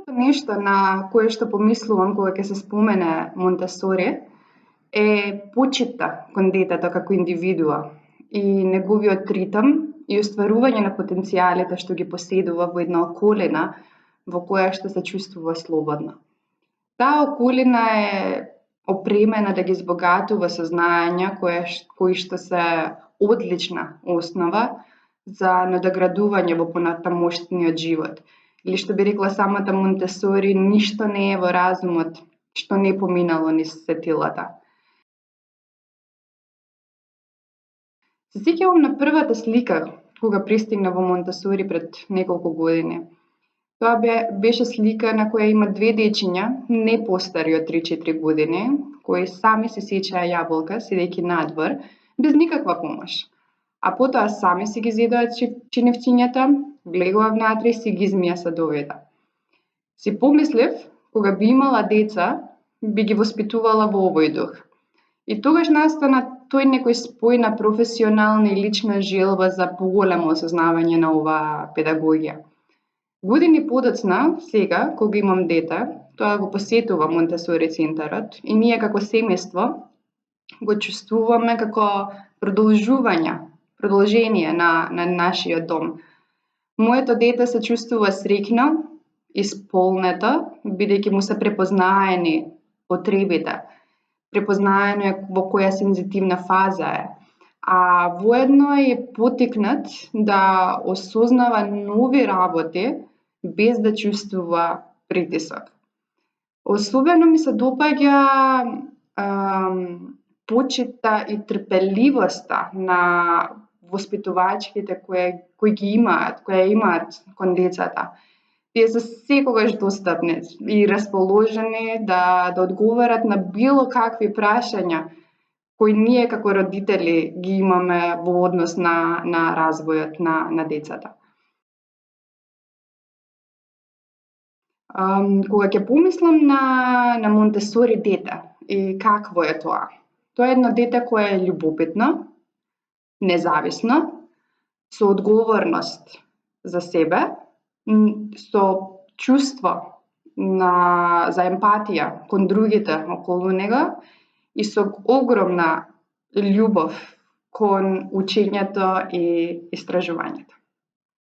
Првото нешто на кое што помислувам кога ќе се спомене Монтесори е почитта кон детето како индивидуа и неговиот ритам и остварување на потенцијалите што ги поседува во една околина во која што се чувствува слободно. Таа околина е опремена да ги збогатува со знаења кои што се одлична основа за надоградување во понатамошниот живот. Или што би рекла самата Монтесори, ништо не е во разумот што не поминало низ сетилата. Се сеќавам на првата слика кога пристигна во Монтесори пред неколку години. Тоа беше слика на која има две дечиња, не постари од 3-4 години, кои сами се сечеа јаболка, седејќи надвор, без никаква помош. А потоа сами си ги зедоа чиневчињата, влегува внатре и си ги измија садовите. Си помислив, кога би имала деца, би ги воспитувала во овој дух. И тогаш настана тој некој спој на професионална и лична желба за поголемо осознавање на оваа педагогија. Години подоцна, сега, кога имам дете, тоа го посетува Монтесори центарот и ние како семејство го чувствуваме како продолжение на нашиот дом. Моето дете се чувствува среќно, исполнето, бидејќи му се препознаени потребите, препознаено е во која сензитивна фаза е, а воедно е потикнат да осознава нови работи без да чувствува притисок. Особено ми се допаѓа почитта и трпеливоста на воспитувачките кои имаат кон децата. Тие се секогаш достапни и расположени да одговорат на било какви прашања кои ние како родители ги имаме во однос на развојот на децата. Кога ќе помислам на Монтесори дете и какво е тоа? Тоа е едно дете кое е љубопитно, независно, со одговорност за себе, со чувство за емпатија кон другите околу него и со огромна љубов кон учењето и истражувањето.